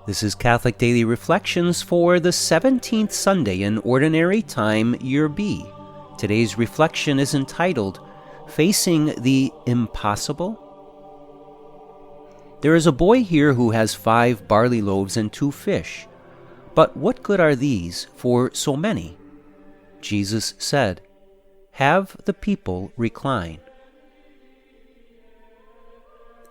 This is Catholic Daily Reflections for the 17th Sunday in Ordinary Time, Year B. Today's reflection is entitled, Facing the Impossible. There is a boy here who has 5 barley loaves and 2 fish. But what good are these for so many? Jesus said, Have the people recline.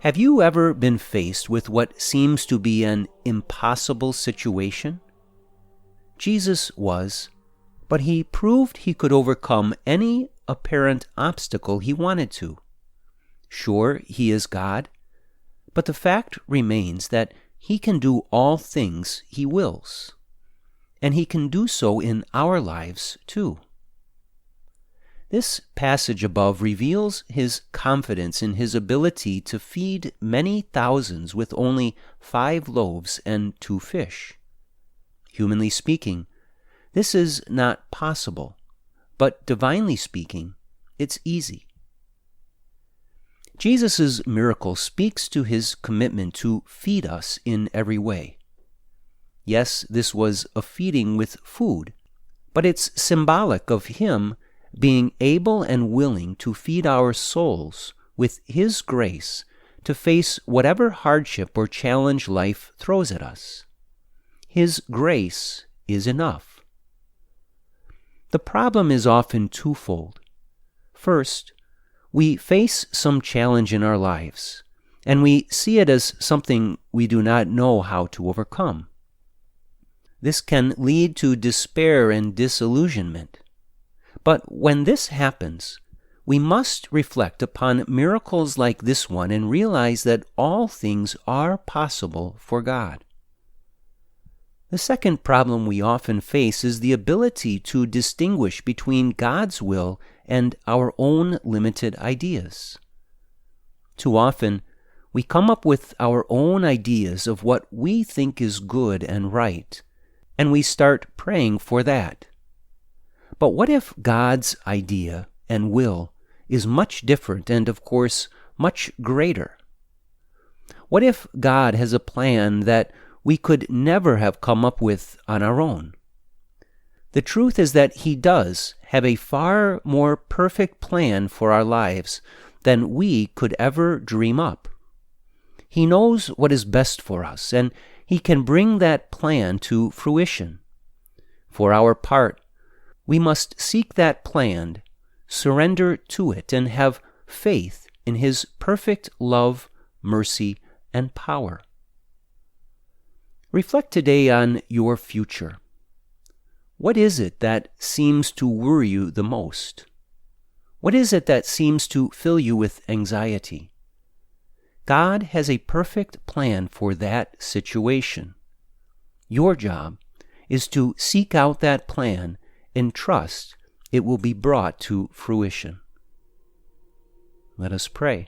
Have you ever been faced with what seems to be an impossible situation? Jesus was, but he proved he could overcome any apparent obstacle he wanted to. Sure, he is God, but the fact remains that he can do all things he wills, and he can do so in our lives too. This passage above reveals his confidence in his ability to feed many thousands with only 5 loaves and 2 fish. Humanly speaking, this is not possible, but divinely speaking, it's easy. Jesus' miracle speaks to his commitment to feed us in every way. Yes, this was a feeding with food, but it's symbolic of him being able and willing to feed our souls with his grace to face whatever hardship or challenge life throws at us. His grace is enough. The problem is often twofold. First, we face some challenge in our lives, and we see it as something we do not know how to overcome. This can lead to despair and disillusionment. But when this happens, we must reflect upon miracles like this one and realize that all things are possible for God. The second problem we often face is the ability to distinguish between God's will and our own limited ideas. Too often, we come up with our own ideas of what we think is good and right, and we start praying for that. But what if God's idea and will is much different and, of course, much greater? What if God has a plan that we could never have come up with on our own? The truth is that he does have a far more perfect plan for our lives than we could ever dream up. He knows what is best for us, and he can bring that plan to fruition. For our part, we must seek that plan, surrender to it, and have faith in his perfect love, mercy, and power. Reflect today on your future. What is it that seems to worry you the most? What is it that seems to fill you with anxiety? God has a perfect plan for that situation. Your job is to seek out that plan and trust it will be brought to fruition. Let us pray.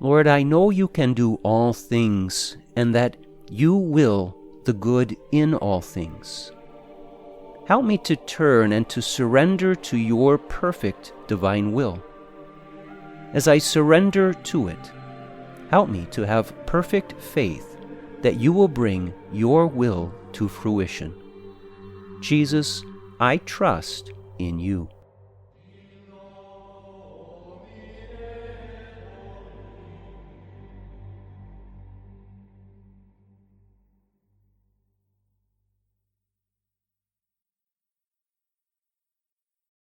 Lord, I know you can do all things, and that you will the good in all things. Help me to turn and to surrender to your perfect divine will. As I surrender to it, help me to have perfect faith that you will bring your will to fruition. Jesus, I trust in you.